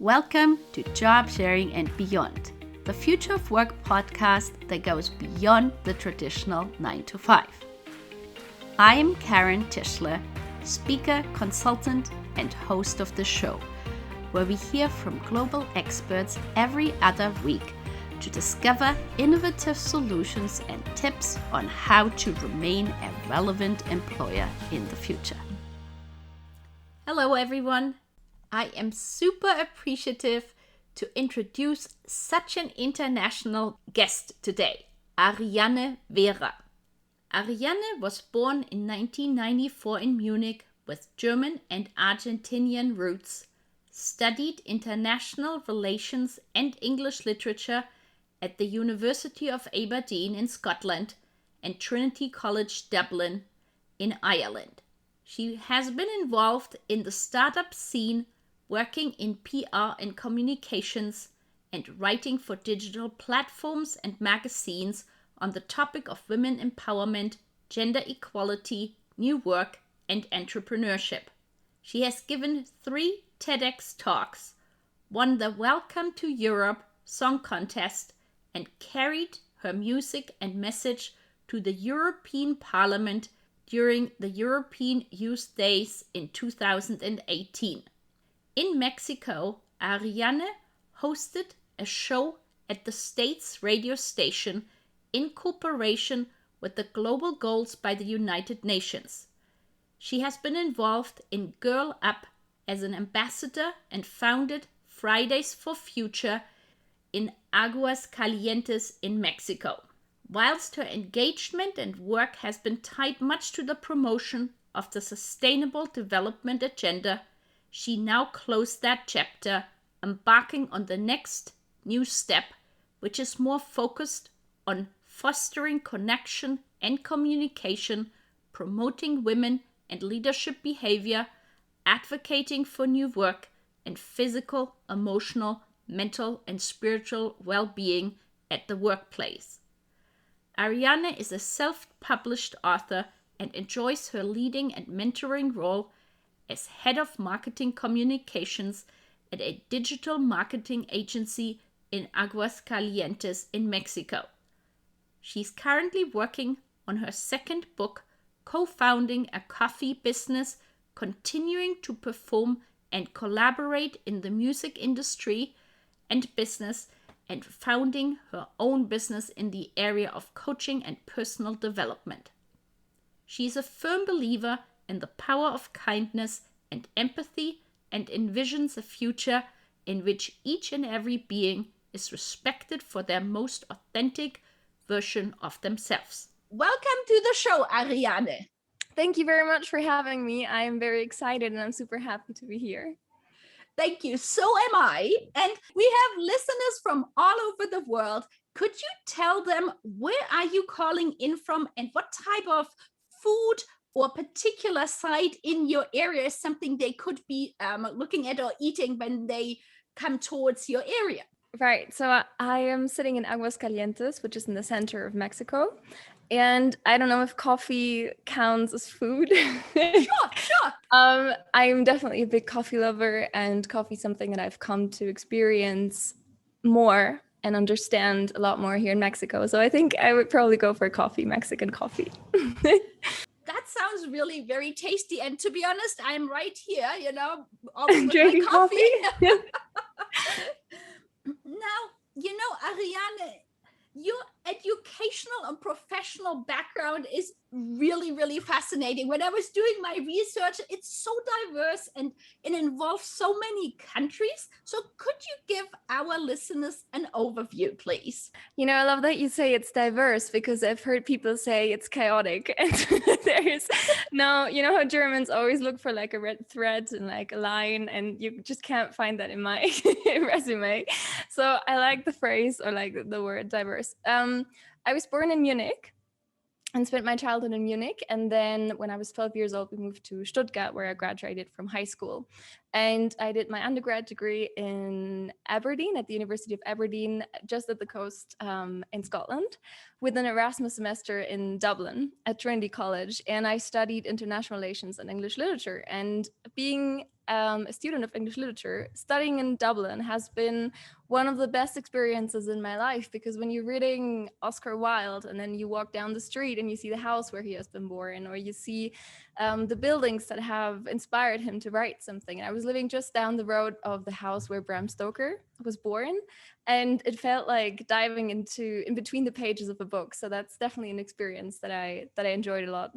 Welcome to Job Sharing and Beyond, the Future of Work podcast that goes beyond the traditional 9 to 5. I am Karen Tischler, speaker, consultant, and host of the show, where we hear from global experts every other week to discover innovative solutions and tips on how to remain a relevant employer in the future. Hello, everyone. I am super appreciative to introduce such an international guest today, Ariane Vera. Ariane was born in 1994 in Munich with German and Argentinian roots, studied international relations and English literature at the University of Aberdeen in Scotland and Trinity College Dublin in Ireland. She has been involved in the startup scene, working in PR and communications, and writing for digital platforms and magazines on the topic of women empowerment, gender equality, new work, and entrepreneurship. She has given 3 TEDx talks, won the Welcome to Europe Song Contest, and carried her music and message to the European Parliament during the European Youth Days in 2018. In Mexico, Ariane hosted a show at the state's radio station in cooperation with the Global Goals by the United Nations. She has been involved in Girl Up as an ambassador and founded Fridays for Future in Aguascalientes in Mexico. Whilst her engagement and work has been tied much to the promotion of the Sustainable Development Agenda, she now closed that chapter, embarking on the next new step, which is more focused on fostering connection and communication, promoting women and leadership behavior, advocating for new work, and physical, emotional, mental, and spiritual well-being at the workplace. Ariane is a self-published author and enjoys her leading and mentoring role as head of marketing communications at a digital marketing agency in Aguascalientes in Mexico. She's currently working on her second book, co-founding a coffee business, continuing to perform and collaborate in the music industry and business, and founding her own business in the area of coaching and personal development. She is a firm believer in the power of kindness and empathy, and envisions a future in which each and every being is respected for their most authentic version of themselves. Welcome to the show, Ariane. Thank you very much for having me. I am very excited and I'm super happy to be here. Thank you. So am I. And we have listeners from all over the world. Could you tell them where are you calling in from and what type of food or particular site in your area is something they could be looking at or eating when they come towards your area? Right. So I am sitting in Aguascalientes, which is in the center of Mexico. And I don't know if coffee counts as food. Sure. I'm definitely a big coffee lover, and coffee is something that I've come to experience more and understand a lot more here in Mexico. So I think I would probably go for coffee, Mexican coffee. That sounds really very tasty. And to be honest, I'm right here, always with drinking my coffee. Now, Ariane, your educational and professional background is really, really fascinating. When I was doing my research, it's so diverse and it involves so many countries. So could you give our listeners an overview, please? I love that you say it's diverse, because I've heard people say it's chaotic. And there's no, how Germans always look for like a red thread and like a line, and you just can't find that in my resume. So I like the phrase, or like the word diverse. I was born in Munich and spent my childhood in Munich. And then when I was 12 years old, we moved to Stuttgart, where I graduated from high school. And I did my undergrad degree in Aberdeen, at the University of Aberdeen, just at the coast in Scotland, with an Erasmus semester in Dublin at Trinity College. And I studied international relations and English literature. And being a student of English literature, studying in Dublin has been one of the best experiences in my life, because when you're reading Oscar Wilde and then you walk down the street and you see the house where he has been born, or you see the buildings that have inspired him to write something. And I was living just down the road of the house where Bram Stoker was born, and it felt like diving in between the pages of a book. So that's definitely an experience that I enjoyed a lot.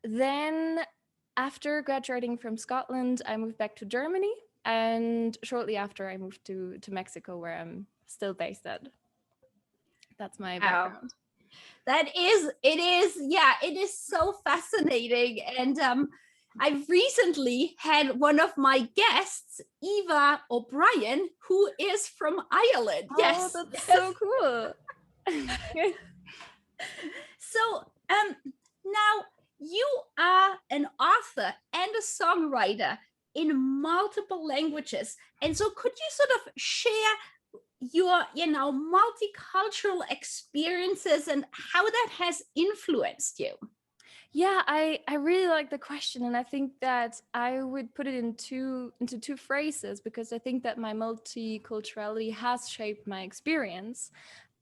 Then after graduating from Scotland, I moved back to Germany, and shortly after I moved to Mexico, where I'm still based at. That's my background. It is so fascinating. And I recently had one of my guests, Eva O'Brien, who is from Ireland. Oh, yes, that's so cool. So now you are an author and a songwriter in multiple languages. And so could you sort of share your multicultural experiences and how that has influenced you? Yeah, I really like the question, and I think that I would put it into two phrases, because I think that my multiculturality has shaped my experience,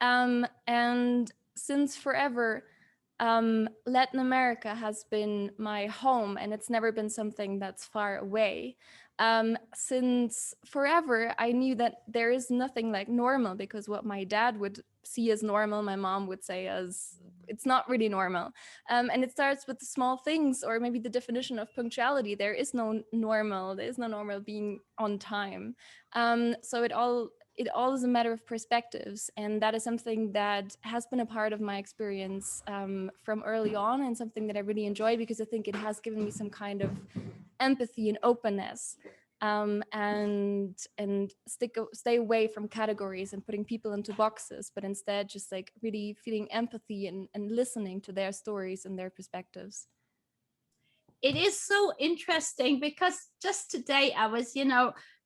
and since forever, Latin America has been my home, and it's never been something that's far away. Since forever, I knew that there is nothing like normal, because what my dad would see as normal, my mom would say as it's not really normal. And it starts with the small things, or maybe the definition of punctuality. There is no normal. There is no normal being on time. So it all is a matter of perspectives, and that is something that has been a part of my experience from early on, and something that I really enjoy, because I think it has given me some kind of empathy and openness, and stay away from categories and putting people into boxes, but instead just like really feeling empathy and listening to their stories and their perspectives. It is so interesting, because just today I was,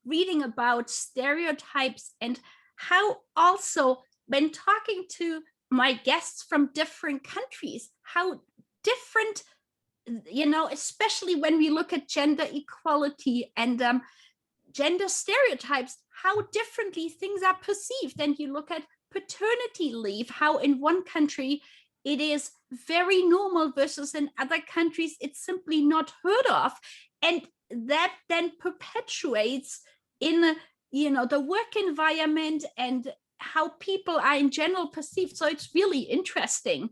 reading about stereotypes, and how also when talking to my guests from different countries, how different, especially when we look at gender equality and gender stereotypes, how differently things are perceived. And you look at paternity leave, how in one country it is very normal versus in other countries it's simply not heard of. And that then perpetuates in the work environment and how people are in general perceived. So it's really interesting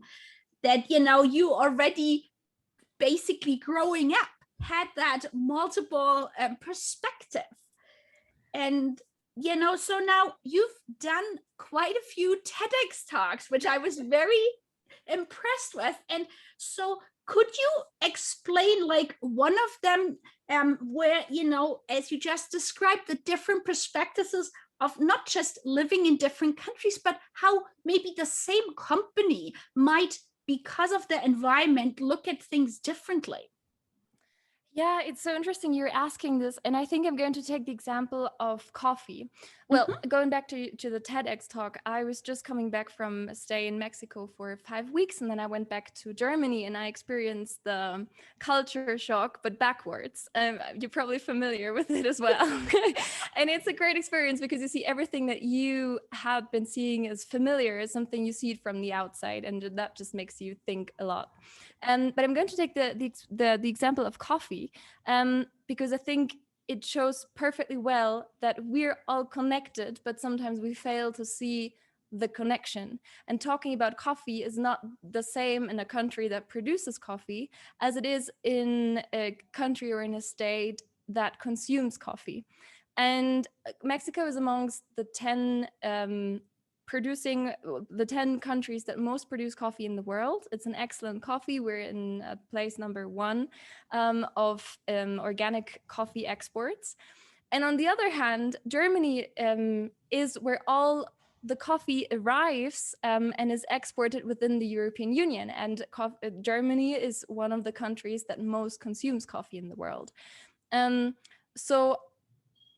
that you already basically growing up had that multiple perspective. And so now you've done quite a few TEDx talks, which I was very impressed with. And so could you explain like one of them, where as you just described, the different perspectives of not just living in different countries, but how maybe the same company might, because of the environment, look at things differently? Yeah, it's so interesting you're asking this. And I think I'm going to take the example of coffee. Well, going back to the TEDx talk, I was just coming back from a stay in Mexico for 5 weeks. And then I went back to Germany, and I experienced the culture shock, but backwards. You're probably familiar with it as well. And it's a great experience, because you see everything that you have been seeing as familiar as something you see it from the outside. And that just makes you think a lot. But I'm going to take the example of coffee, because I think it shows perfectly well that we're all connected, but sometimes we fail to see the connection. And talking about coffee is not the same in a country that produces coffee as it is in a country or in a state that consumes coffee. And Mexico is amongst the 10 countries that most produce coffee in the world. It's an excellent coffee. We're in place number 1 of organic coffee exports. And on the other hand, Germany is where all the coffee arrives and is exported within the European Union. And Germany is one of the countries that most consumes coffee in the world. So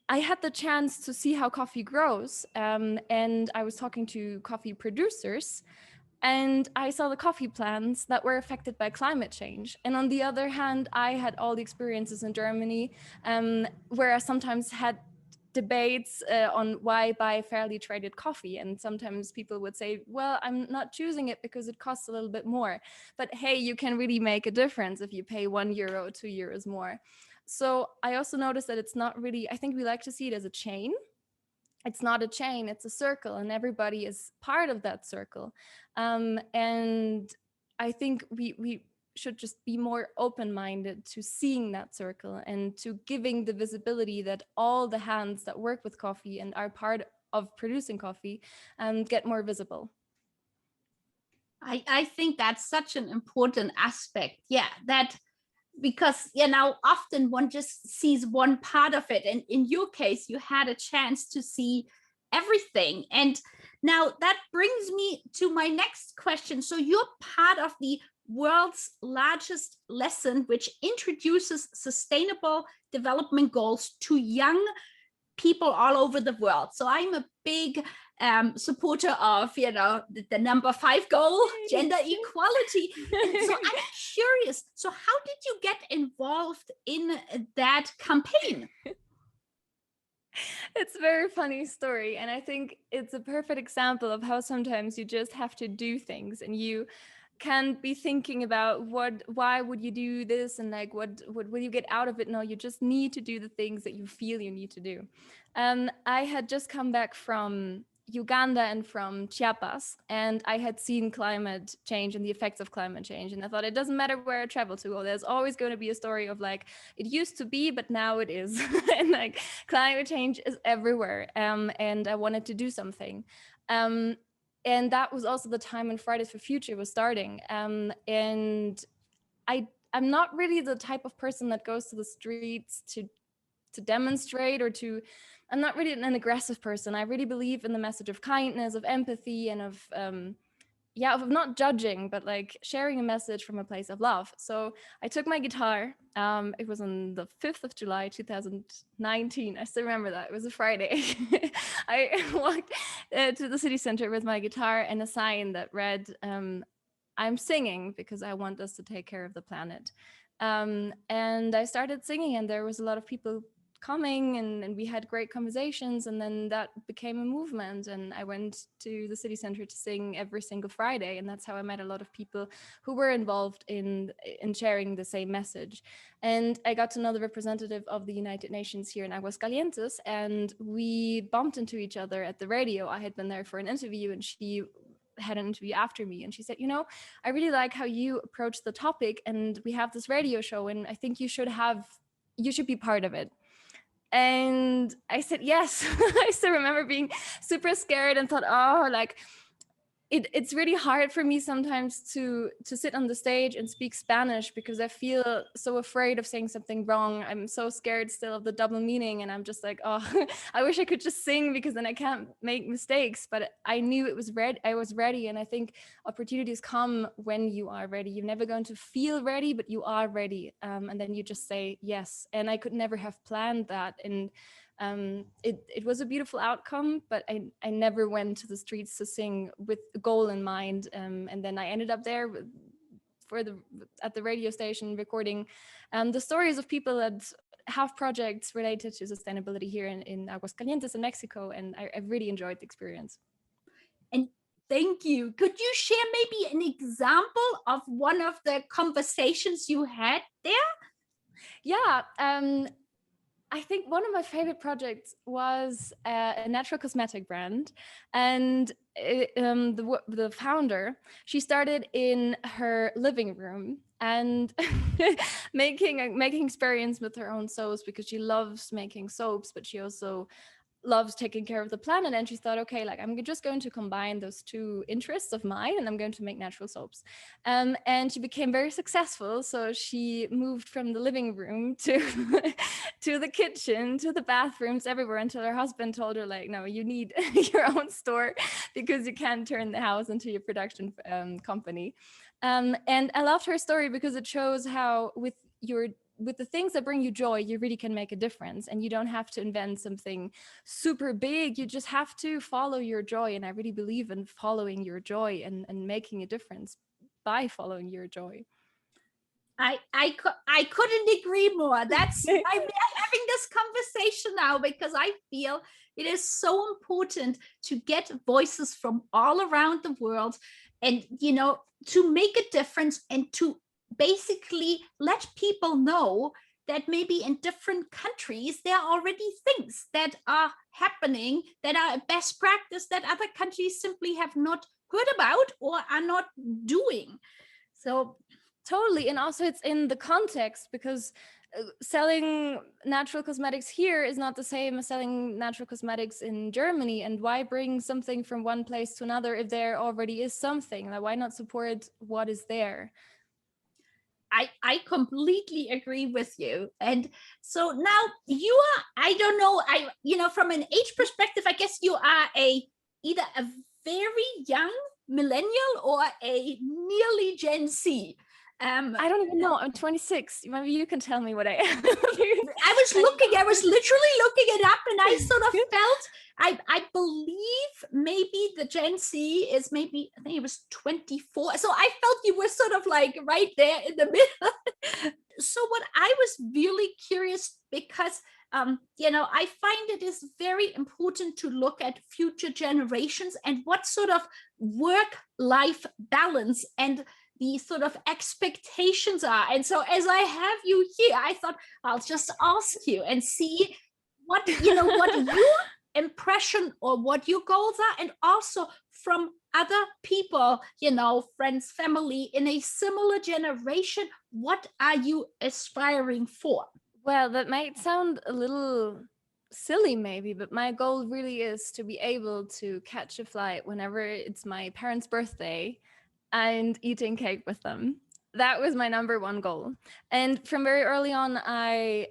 I had the chance to see how coffee grows, and I was talking to coffee producers, And I saw the coffee plants that were affected by climate change. And on the other hand, I had all the experiences in Germany, where I sometimes had debates on why buy fairly traded coffee. And sometimes people would say, well, I'm not choosing it because it costs a little bit more. But hey, you can really make a difference if you pay €1, €2 more. So I also noticed that it's not really, I think we like to see it as a chain. It's not a chain, it's a circle, and everybody is part of that circle. And I think we should just be more open-minded to seeing that circle and to giving the visibility that all the hands that work with coffee and are part of producing coffee get more visible. I think that's such an important aspect. Yeah, that because now often one just sees one part of it. And in your case, you had a chance to see everything. And now that brings me to my next question. So you're part of the world's largest lesson, which introduces sustainable development goals to young people all over the world. So I'm a big supporter of, the number 5 goal, gender equality. And so I'm curious, so how did you get involved in that campaign? It's a very funny story. And I think it's a perfect example of how sometimes you just have to do things and you can't be thinking about why would you do this and like what will you get out of it. No, you just need to do the things that you feel you need to do. I had just come back from Uganda and from Chiapas, and I had seen climate change and the effects of climate change, and I thought it doesn't matter where I travel to, there's always going to be a story of like it used to be but now it is. And like climate change is everywhere, and I wanted to do something. And that was also the time when Fridays for Future was starting. And I'm not really the type of person that goes to the streets to demonstrate or to, I'm not really an aggressive person. I really believe in the message of kindness, of empathy, and of not judging, but like sharing a message from a place of love. So I took my guitar. It was on the 5th of July, 2019. I still remember that. It was a Friday. I walked to the city center with my guitar and a sign that read, I'm singing because I want us to take care of the planet. And I started singing, and there was a lot of people coming, and we had great conversations, and then that became a movement, and I went to the city center to sing every single Friday, and that's how I met a lot of people who were involved in sharing the same message. And I got to know the representative of the United Nations here in Aguascalientes, and we bumped into each other at the radio. I had been there for an interview, and she had an interview after me, and she said, I really like how you approach the topic, and we have this radio show, and I think you should be part of it. And I said, yes. I still remember being super scared and thought, it's really hard for me sometimes to sit on the stage and speak Spanish because I feel so afraid of saying something wrong. I'm so scared still of the double meaning. And I'm just like, I wish I could just sing because then I can't make mistakes. But I knew I was ready. And I think opportunities come when you are ready. You're never going to feel ready, but you are ready. And then you just say yes. And I could never have planned that. And it was a beautiful outcome, but I never went to the streets to sing with a goal in mind. And then I ended up there at the radio station recording the stories of people that have projects related to sustainability here in Aguascalientes in Mexico. And I really enjoyed the experience. And thank you. Could you share maybe an example of one of the conversations you had there? Yeah. I think one of my favorite projects was a natural cosmetic brand, and the founder, she started in her living room and making experience with her own soaps because she loves making soaps, but she also loves taking care of the planet. And she thought, okay, like I'm just going to combine those two interests of mine, and I'm going to make natural soaps. And she became very successful. So she moved from the living room to to the kitchen, to the bathrooms, everywhere, until her husband told her, like, no, you need your own store because you can't turn the house into your production company. And I loved her story because it shows how with your with the things that bring you joy, you really can make a difference, and you don't have to invent something super big. You just have to follow your joy. And I really believe in following your joy and making a difference by following your joy. I couldn't agree more. That's I'm having this conversation now because I feel it is so important to get voices from all around the world, and to make a difference and to basically let people know that maybe in different countries there are already things that are happening that are best practice that other countries simply have not heard about or are not doing. So totally. And also it's in the context, because selling natural cosmetics here is not the same as selling natural cosmetics in Germany. And why bring something from one place to another if there already is something? Like, why not support what is there? I completely agree with you. And so now you are, I don't know, from an age perspective, I guess you are either a very young millennial or a nearly Gen Z. I don't even know. I'm 26. Maybe you can tell me what I am. I was literally looking it up, and I sort of felt, I believe maybe the Gen Z is maybe, I think it was 24. So I felt you were sort of like right there in the middle. So what I was really curious, because I find it is very important to look at future generations and what sort of work-life balance and the sort of expectations are. And so as I have you here, I thought I'll just ask you and see what your impression or what your goals are, and also from other people, friends, family in a similar generation, what are you aspiring for? Well, that might sound a little silly maybe, but my goal really is to be able to catch a flight whenever it's my parents' birthday and eating cake with them. That was my number one goal. And from very early on, I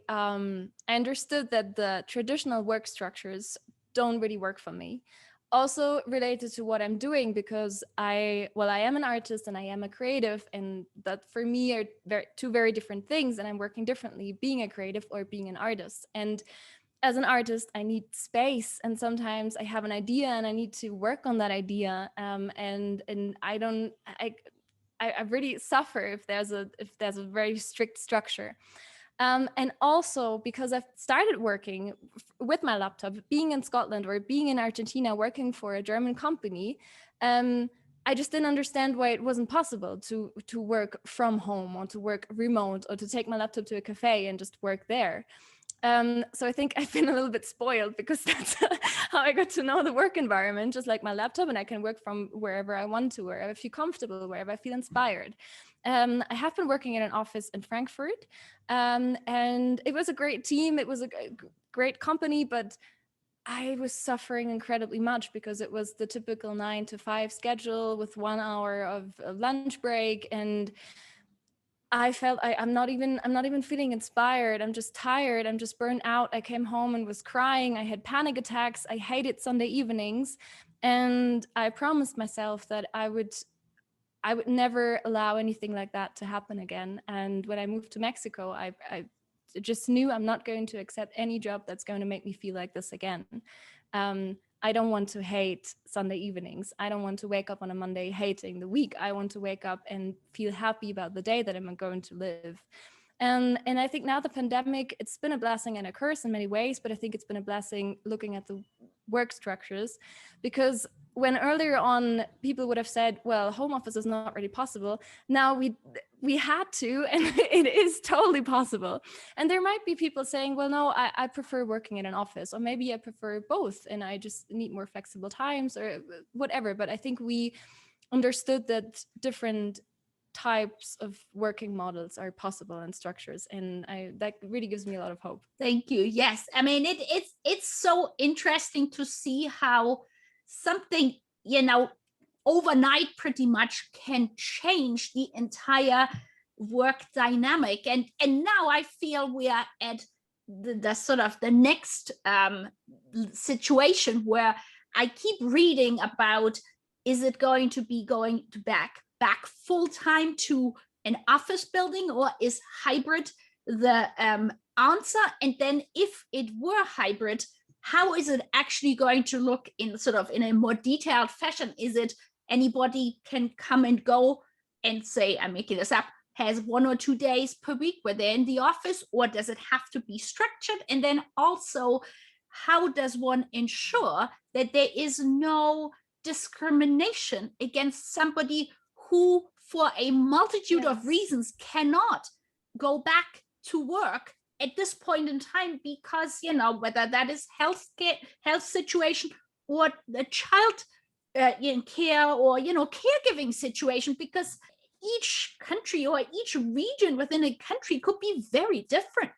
understood that the traditional work structures don't really work for me. Also related to what I'm doing, because I am an artist and I am a creative, and that for me are two very different things, and I'm working differently being a creative or being an artist. And as an artist, I need space, and sometimes I have an idea and I need to work on that idea. And I really suffer if there's a very strict structure. And also because I've started working with my laptop, being in Scotland or being in Argentina, working for a German company, I just didn't understand why it wasn't possible to work from home or to work remote or to take my laptop to a cafe and just work there. So I think I've been a little bit spoiled, because that's how I got to know the work environment, just like my laptop, and I can work from wherever I want to, wherever I feel comfortable, wherever I feel inspired. I have been working in an office in Frankfurt, and it was a great team. It was a great company, but I was suffering incredibly much because it was the typical 9-to-5 schedule with 1 hour of lunch break, and I felt I'm not even feeling inspired. I'm just tired. I'm just burnt out. I came home and was crying. I had panic attacks. I hated Sunday evenings. And I promised myself that I would never allow anything like that to happen again. And when I moved to Mexico, I just knew I'm not going to accept any job that's going to make me feel like this again. I don't want to hate Sunday evenings. I don't want to wake up on a Monday hating the week. I want to wake up and feel happy about the day that I'm going to live. And I think now the pandemic, it's been a blessing and a curse in many ways, but I think it's been a blessing looking at the work structures, because when earlier on people would have said, well, home office is not really possible, now we had to, and it is totally possible. And there might be people saying, well, no, I prefer working in an office, or maybe I prefer both and I just need more flexible times or whatever. But I think we understood that different types of working models are possible and structures, and that really gives me a lot of hope. Thank you. Yes, I mean it's so interesting to see how something overnight pretty much can change the entire work dynamic, and now I feel we are at the sort of the next situation where I keep reading about, is it going to be back full time to an office building, or is hybrid the answer? And then if it were hybrid, how is it actually going to look in sort of in a more detailed fashion? Is it anybody can come and go and say, I'm making this up, has 1 or 2 days per week where they're in the office, or does it have to be structured? And then also, how does one ensure that there is no discrimination against somebody who, for a multitude of reasons, cannot go back to work at this point in time because, whether that is health situation or the child in care or, caregiving situation, because each country or each region within a country could be very different.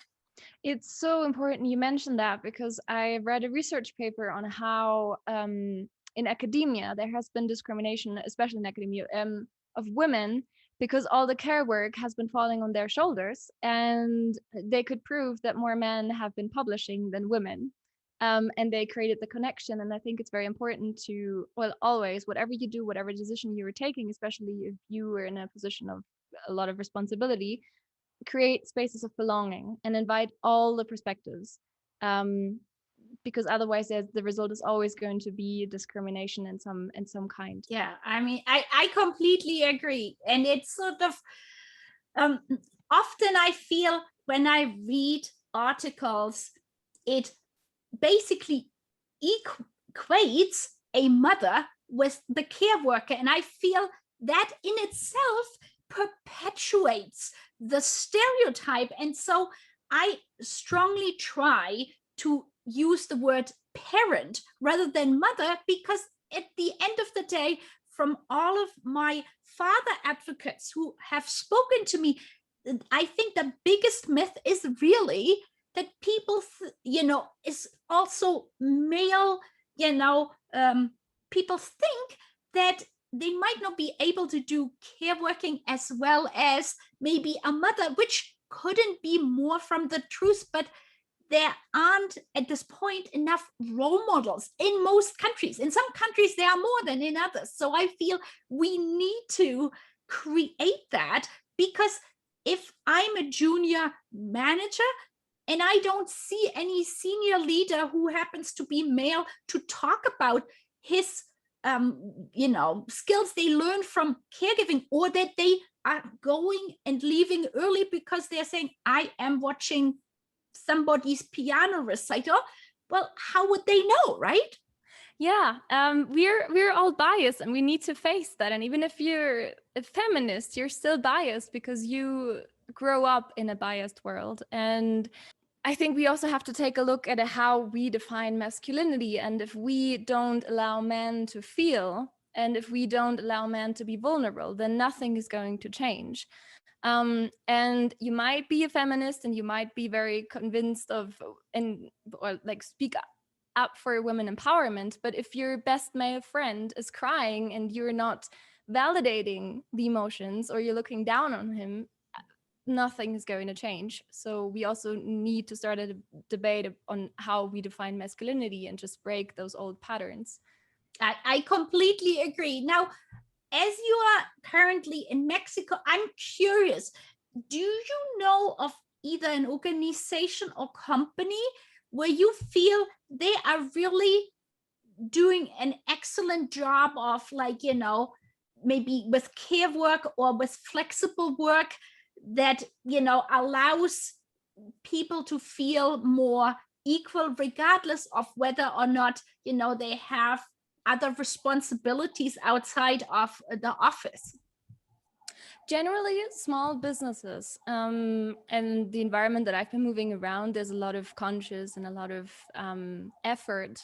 It's so important you mentioned that, because I read a research paper on how in academia there has been discrimination, especially in academia, of women, because all the care work has been falling on their shoulders, and they could prove that more men have been publishing than women. And they created the connection. And I think it's very important to, always, whatever you do, whatever decision you were taking, especially if you were in a position of a lot of responsibility, create spaces of belonging and invite all the perspectives. Because otherwise the result is always going to be discrimination in some kind. Yeah, I mean, I completely agree. And it's sort of, often I feel when I read articles, it basically equates a mother with the care worker. And I feel that in itself perpetuates the stereotype. And so I strongly try to use the word parent rather than mother, because at the end of the day, from all of my father advocates who have spoken to me, I think the biggest myth is really that people, is also male, people think that they might not be able to do care working as well as maybe a mother, which couldn't be more from the truth. But there aren't at this point enough role models in most countries. In some countries, there are more than in others. So I feel we need to create that, because if I'm a junior manager and I don't see any senior leader who happens to be male to talk about his skills they learn from caregiving, or that they are going and leaving early because they're saying, I am watching somebody's piano recital, well, how would they know, right? Yeah, we're all biased, and we need to face that. And even if you're a feminist, you're still biased because you grow up in a biased world. And I think we also have to take a look at how we define masculinity. And if we don't allow men to feel, and if we don't allow men to be vulnerable, then nothing is going to change. And you might be a feminist and you might be very convinced of, or like speak up for women empowerment. But if your best male friend is crying and you're not validating the emotions, or you're looking down on him, nothing is going to change. So we also need to start a debate on how we define masculinity and just break those old patterns. I completely agree. Now, as you are currently in Mexico, I'm curious, do you know of either an organization or company where you feel they are really doing an excellent job of, like, maybe with care work or with flexible work that, allows people to feel more equal, regardless of whether or not, they have other responsibilities outside of the office? Generally, small businesses, and the environment that I've been moving around, there's a lot of conscious and a lot of effort.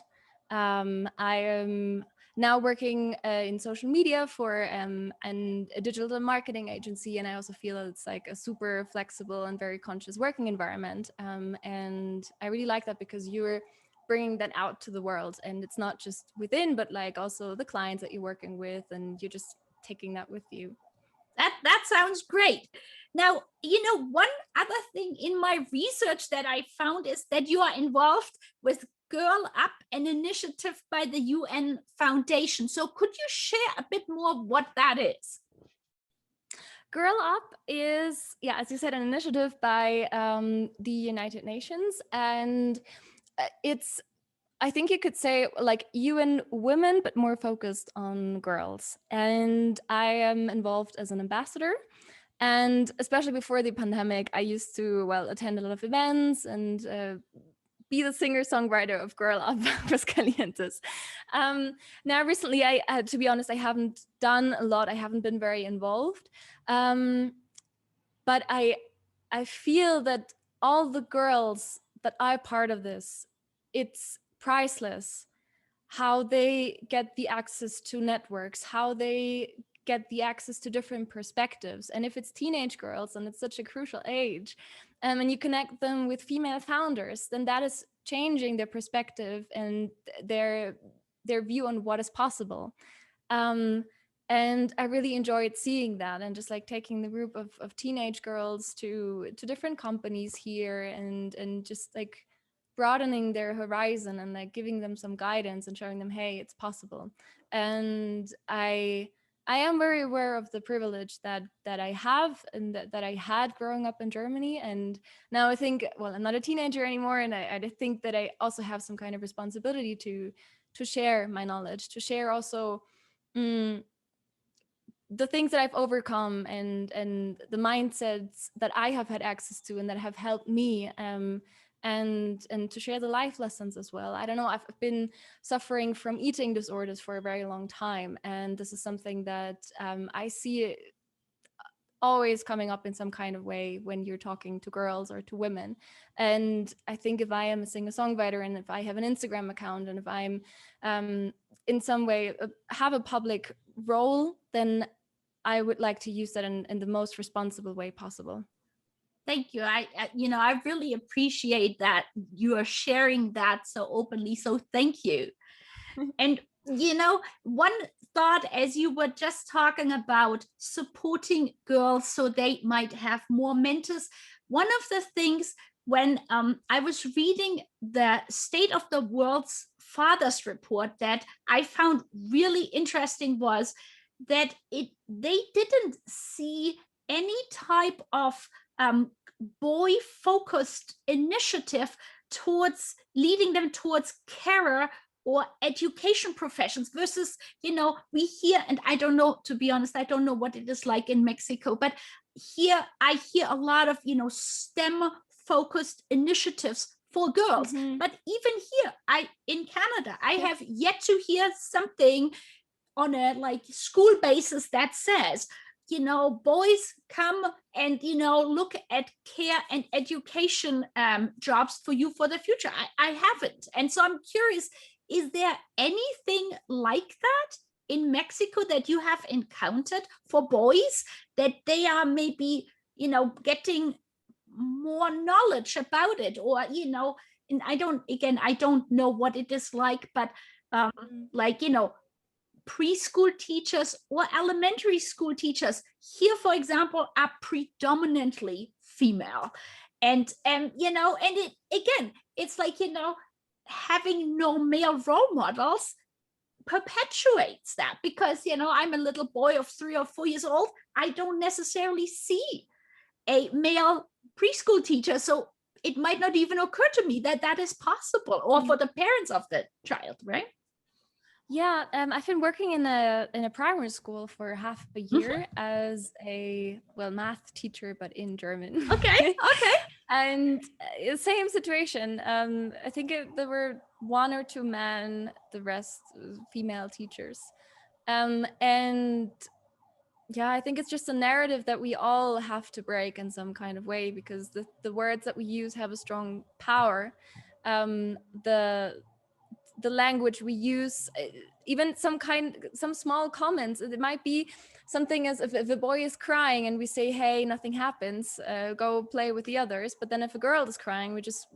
I am now working in social media for a digital marketing agency, and I also feel it's like a super flexible and very conscious working environment. And I really like that, because you're bringing that out to the world, and it's not just within, but like also the clients that you're working with, and you're just taking that with you. That sounds great. Now, one other thing in my research that I found is that you are involved with Girl Up, an initiative by the UN Foundation. So could you share a bit more what that is? Girl Up is, yeah, as you said, an initiative by the United Nations, and it's, I think you could say like UN Women, but more focused on girls. And I am involved as an ambassador. And especially before the pandemic, I used to, well, attend a lot of events and be the singer-songwriter of Girl Up Aguascalientes. Now, recently, to be honest, I haven't done a lot. I haven't been very involved. But I feel that all the girls that are part of this, it's priceless how they get the access to networks, how they get the access to different perspectives. And if it's teenage girls and it's such a crucial age, and you connect them with female founders, then that is changing their perspective and their view on what is possible. And I really enjoyed seeing that, and just like taking the group of teenage girls to different companies here, and just like broadening their horizon and like giving them some guidance and showing them, hey, it's possible. And I am very aware of the privilege that I have and that I had growing up in Germany. And now I think, well, I'm not a teenager anymore, and I think that I also have some kind of responsibility to share my knowledge, to share also the things that I've overcome, and the mindsets that I have had access to and that have helped me, and to share the life lessons as well. I don't know, I've been suffering from eating disorders for a very long time, and this is something that I see always coming up in some kind of way when you're talking to girls or to women. And I think if I am a singer-songwriter, and if I have an Instagram account, and if I'm in some way have a public role, then I would like to use that in the most responsible way possible. Thank you. I really appreciate that you are sharing that so openly. So thank you. And, one thought, as you were just talking about supporting girls so they might have more mentors, one of the things when I was reading the State of the World's Fathers report that I found really interesting was that they didn't see any type of boy-focused initiative towards leading them towards career or education professions versus, we hear, and I don't know, to be honest, I don't know what it is like in Mexico, but here I hear a lot of, STEM-focused initiatives for girls. Mm-hmm. But even here, in Canada, I have yet to hear something on a school basis that says, boys come and, look at care and education jobs for you for the future. I haven't. And so I'm curious, is there anything like that in Mexico that you have encountered for boys, that they are maybe, getting more knowledge about it, or, and I don't know what it is like, but preschool teachers or elementary school teachers here, for example, are predominantly female. And it's like, having no male role models perpetuates that, because, I'm a little boy of 3 or 4 years old. I don't necessarily see a male preschool teacher. So it might not even occur to me that that is possible, or for the parents of the child, right? Yeah, I've been working in a primary school for half a year as a math teacher, but in German. Okay. And same situation. I think there were 1 or 2 men, the rest female teachers. And yeah, I think it's just a narrative that we all have to break in some kind of way, because the words that we use have a strong power. The language we use, even some small comments, it might be something as if a boy is crying and we say, hey, nothing happens, go play with the others. But then if a girl is crying, we're just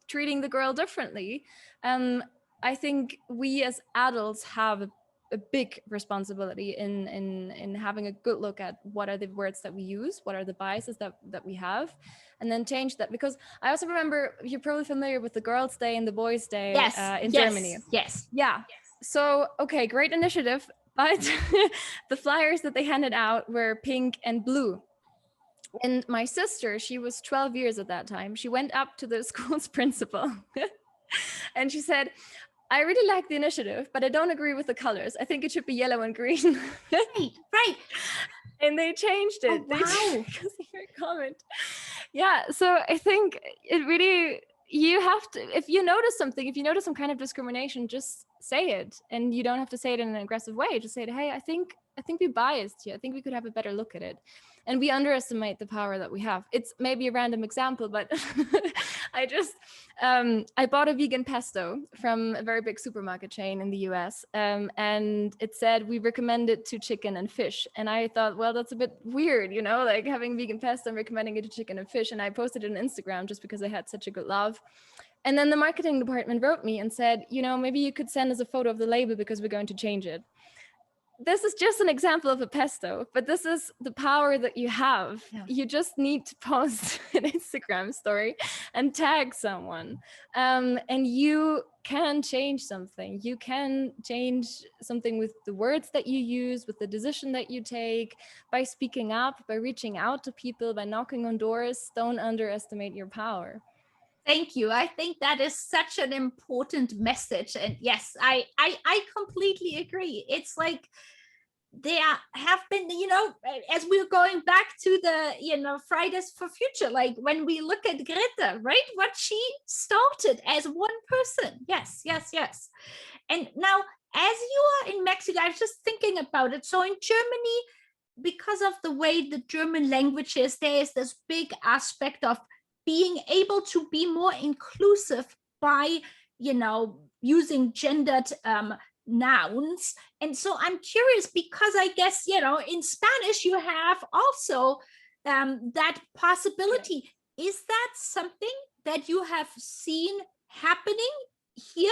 treating the girl differently. I think we as adults have a big responsibility in having a good look at what are the words that we use, what are the biases that we have, and then change that. Because I also remember, you're probably familiar with the Girls' Day and the Boys' Day in Germany. Yes. Yeah. So, okay, great initiative. but the flyers that they handed out were pink and blue. And my sister, she was 12 years at that time. She went up to the school's principal and she said, I really like the initiative, but I don't agree with the colors. I think it should be yellow and green. Right. And they changed it. Oh, wow. Because of your comment. Yeah. So I think it really, you have to, if you notice something, if you notice some kind of discrimination, just say it. And you don't have to say it in an aggressive way. Just say it, hey, I think we biased here. I think we could have a better look at it. And we underestimate the power that we have. It's maybe a random example, but I bought a vegan pesto from a very big supermarket chain in the US. And it said, we recommend it to chicken and fish. And I thought, well, that's a bit weird, like having vegan pesto and recommending it to chicken and fish. And I posted it on Instagram just because I had such a good love. And then the marketing department wrote me and said, maybe you could send us a photo of the label because we're going to change it. This is just an example of a pesto, but this is the power that you have. Yeah. You just need to post an Instagram story and tag someone. And you can change something. You can change something with the words that you use, with the decision that you take, by speaking up, by reaching out to people, by knocking on doors. Don't underestimate your power. Thank you. I think that is such an important message. And yes, I completely agree. It's like there have been, as we're going back to the, Fridays for Future, like when we look at Greta, right? What she started as one person. Yes. And now, as you are in Mexico, I was just thinking about it. So in Germany, because of the way the German language is, there is this big aspect of being able to be more inclusive by, using gendered nouns. And so I'm curious, because I guess, in Spanish, you have also that possibility. Yeah. Is that something that you have seen happening here?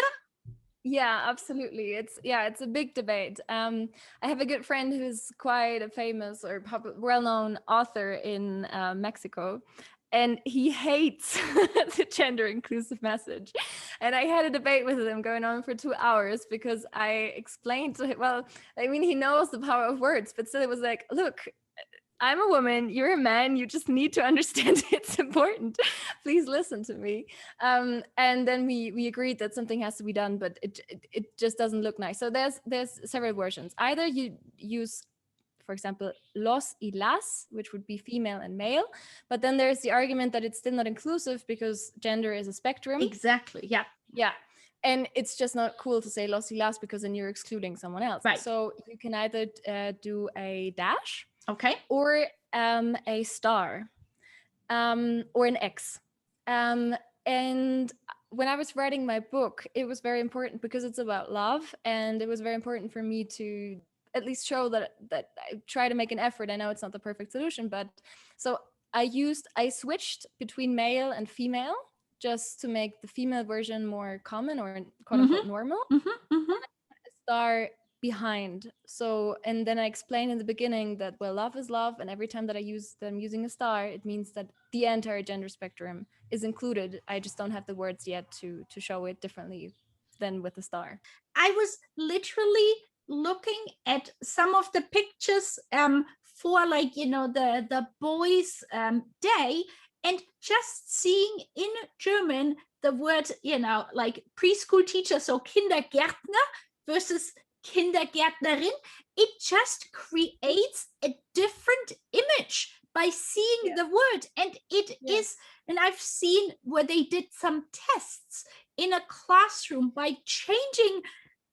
Yeah, absolutely. It's a big debate. I have a good friend who's quite a famous or well-known author in Mexico. And he hates the gender inclusive message. And I had a debate with him going on for 2 hours because I explained to him, he knows the power of words, but still it was like, look, I'm a woman, you're a man, you just need to understand it's important. Please listen to me. And then we agreed that something has to be done, but it just doesn't look nice. So there's several versions. Either you use, for example, los y las, which would be female and male. But then there's the argument that it's still not inclusive because gender is a spectrum. Exactly. Yeah. Yeah. And it's just not cool to say los y las because then you're excluding someone else. Right. So you can either do a dash, okay, or a star, or an X. And when I was writing my book, it was very important because it's about love. And it was very important for me to at least show that I try to make an effort. I know it's not the perfect solution, but so I switched between male and female just to make the female version more common or quote unquote normal. A star behind. So, and then I explained in the beginning that, well, love is love. And every time that I'm using a star, it means that the entire gender spectrum is included. I just don't have the words yet to show it differently than with the star. I was literally looking at some of the pictures for the boys day, and just seeing in German the word like preschool teacher, so Kindergärtner versus Kindergärtnerin, it just creates a different image by seeing the word. And it is, and I've seen where they did some tests in a classroom by changing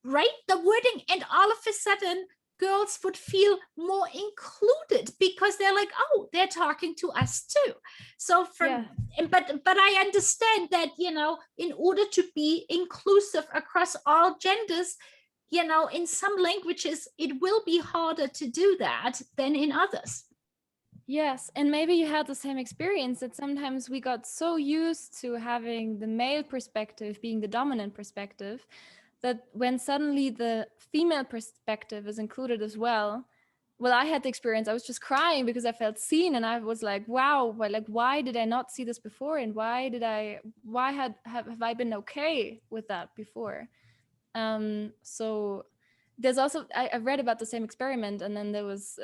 the wording, and all of a sudden girls would feel more included because they're like, oh, they're talking to us too. So but I understand that, in order to be inclusive across all genders, in some languages it will be harder to do that than in others. Yes, and maybe you had the same experience that sometimes we got so used to having the male perspective being the dominant perspective that when suddenly the female perspective is included as well, I had the experience, I was just crying because I felt seen, and I was like, wow, why did I not see this before? And why have I been okay with that before? So there's also, I've read about the same experiment, and then there was,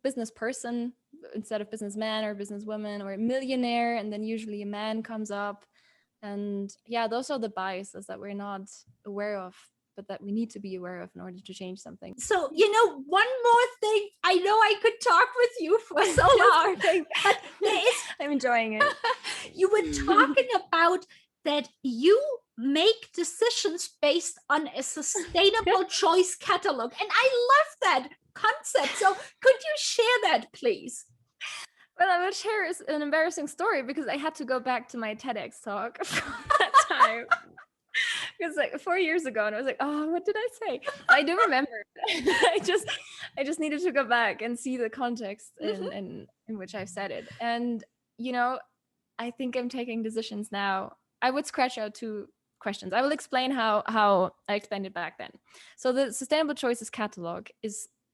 business person instead of businessman or businesswoman, or millionaire, and then usually a man comes up. And yeah, those are the biases that we're not aware of, but that we need to be aware of in order to change something. So, one more thing. I know I could talk with you for so long, but I'm enjoying it. You were talking about that you make decisions based on a sustainable choice catalog. And I love that concept. So could you share that, please? Well, I will share an embarrassing story, because I had to go back to my TEDx talk from that time. It was like 4 years ago, and I was like, oh, what did I say? I do remember. I just needed to go back and see the context in which I've said it. And, I think I'm taking decisions now. I would scratch out 2 questions. I will explain how I explained it back then. So the Sustainable Choices Catalog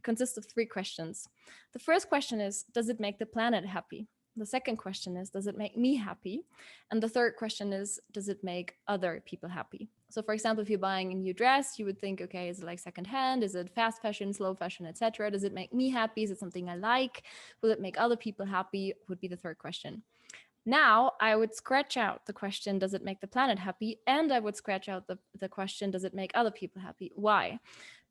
consists of 3 questions. The first question is, does it make the planet happy? The second question is, does it make me happy? And the third question is, does it make other people happy? So for example, if you're buying a new dress, you would think, okay, is it like secondhand? Is it fast fashion, slow fashion, etc.? Does it make me happy? Is it something I like? Will it make other people happy? Would be the third question. Now I would scratch out the question, does it make the planet happy? And I would scratch out the question, does it make other people happy? Why?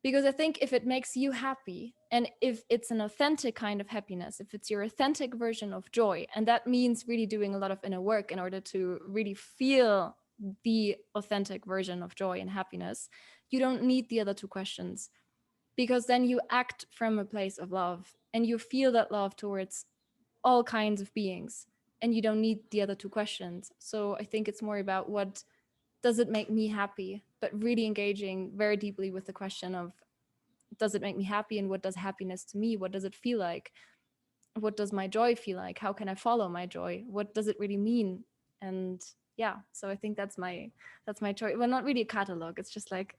Because I think if it makes you happy, and if it's an authentic kind of happiness, if it's your authentic version of joy, and that means really doing a lot of inner work in order to really feel the authentic version of joy and happiness, you don't need the other 2 questions, because then you act from a place of love and you feel that love towards all kinds of beings, and you don't need the other 2 questions. So I think it's more about, what does it make me happy, but really engaging very deeply with the question of, does it make me happy, and what does happiness to me? What does it feel like? What does my joy feel like? How can I follow my joy? What does it really mean? And yeah, so I think that's my choice. Well, not really a catalog. It's just like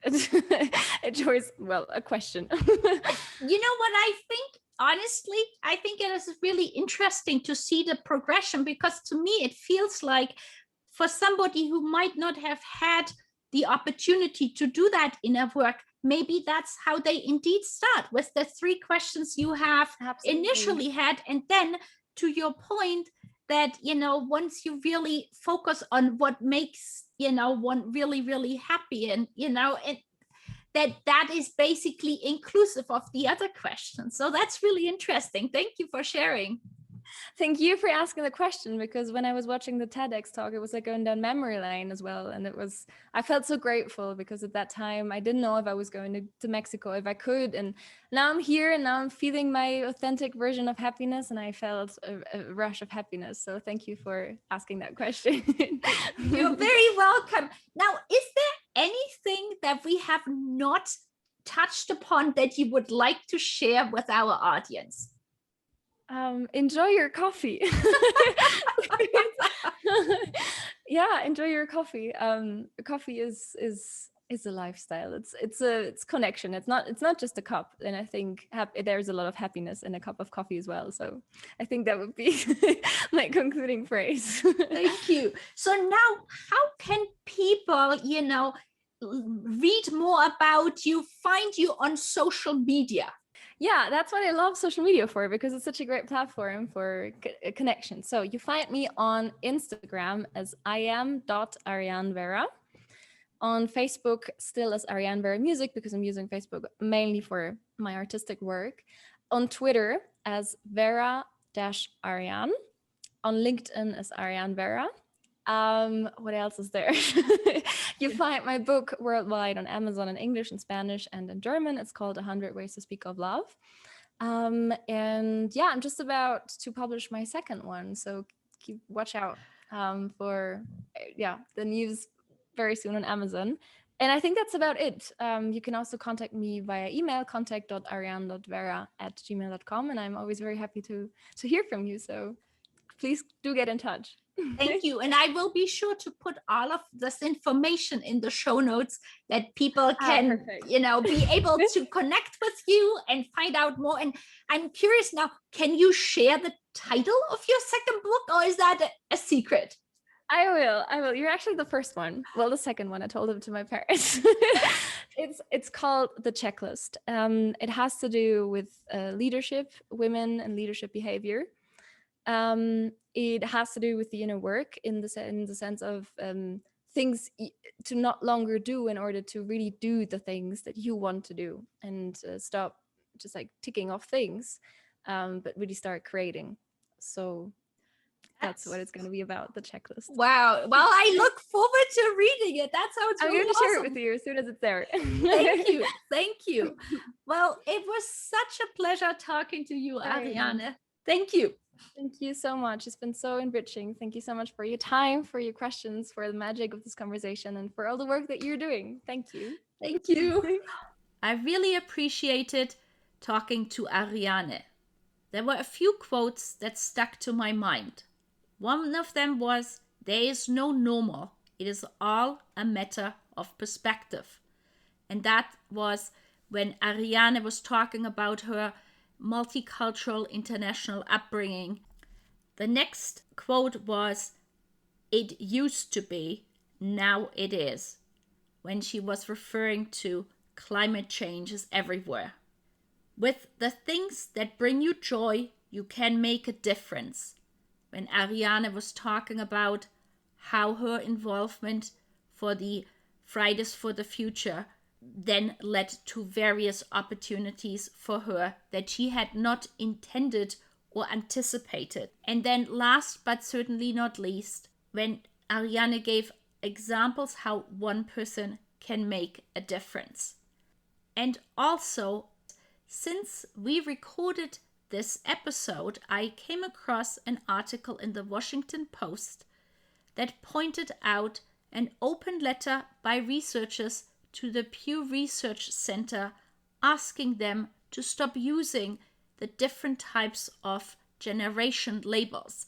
a choice. Well, a question. You know what I think? Honestly, I think it is really interesting to see the progression, because to me, it feels like for somebody who might not have had the opportunity to do that inner work, maybe that's how they indeed start, with the 3 questions you have initially had. And then, to your point, that, once you really focus on what makes, one really, really happy, and, that is basically inclusive of the other questions. So that's really interesting. Thank you for sharing. Thank you for asking the question, because when I was watching the TEDx talk, it was like going down memory lane as well. And I felt so grateful, because at that time I didn't know if I was going to Mexico, if I could. And now I'm here, and now I'm feeling my authentic version of happiness, and I felt a rush of happiness. So thank you for asking that question. You're very welcome. Now, is there anything that we have not touched upon that you would like to share with our audience? Enjoy your coffee. Yeah, enjoy your coffee. Coffee is a lifestyle. It's connection. It's not just a cup. And I think there's a lot of happiness in a cup of coffee as well. So I think that would be my concluding phrase. Thank you. So now, how can people, read more about you, find you on social media? Yeah, that's what I love social media for, because it's such a great platform for connection. So you find me on Instagram as I am.Ariane Vera. On Facebook, still as Ariane Vera Music, because I'm using Facebook mainly for my artistic work. On Twitter as Vera-Ariane. On LinkedIn as Ariane Vera. What else is there? You find my book worldwide on Amazon in English and Spanish and in German. It's called 100 Ways to Speak of Love. And yeah, I'm just about to publish my second one. So watch out for the news very soon on Amazon. And I think that's about it. You can also contact me via email, contact.ariane.vera@gmail.com. And I'm always very happy to hear from you. So please do get in touch. Thank you. And I will be sure to put all of this information in the show notes, that people can, be able to connect with you and find out more. And I'm curious now, can you share the title of your second book, or is that a secret? I will. You're actually the first one. Well, the second one. I told them to my parents. It's called The Checklist. It has to do with leadership, women, and leadership behavior. It has to do with the inner work in the sense of things to not longer do in order to really do the things that you want to do, and stop just like ticking off things, but really start creating. So that's what it's going to be about, the checklist. Wow. Well, I look forward to reading it. That sounds really I'm going to awesome. share it with you as soon as it's there. Thank you. Thank you. Well, it was such a pleasure talking to you, Ariane. Thank you. Thank you so much. It's been so enriching. Thank you so much for your time, for your questions, for the magic of this conversation, and for all the work that you're doing. Thank you. Thank you. I really appreciated talking to Ariane. There were a few quotes that stuck to my mind. One of them was, "There is no normal. It is all a matter of perspective." And that was when Ariane was talking about her multicultural international upbringing. The next quote was, "It used to be, now it is," when she was referring to climate changes everywhere. With the things that bring you joy, you can make a difference. When Ariane was talking about how her involvement for the Fridays for the Future then led to various opportunities for her that she had not intended or anticipated. And then last but certainly not least, when Ariane gave examples how one person can make a difference. And also, since we recorded this episode, I came across an article in the Washington Post that pointed out an open letter by researchers to the Pew Research Center asking them to stop using the different types of generation labels,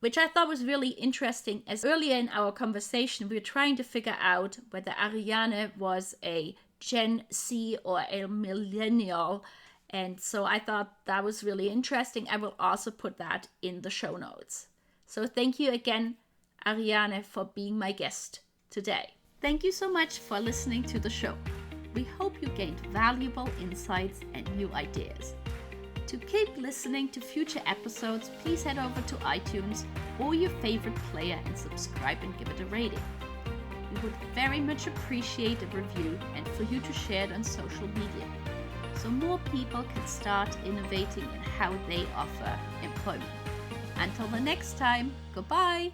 which I thought was really interesting, as earlier in our conversation we were trying to figure out whether Ariane was a Gen Z or a millennial. And so I thought that was really interesting. I will also put that in the show notes. So thank you again, Ariane, for being my guest today. Thank you so much for listening to the show. We hope you gained valuable insights and new ideas. To keep listening to future episodes, please head over to iTunes or your favorite player and subscribe and give it a rating. We would very much appreciate a review and for you to share it on social media, so more people can start innovating in how they offer employment. Until the next time, goodbye!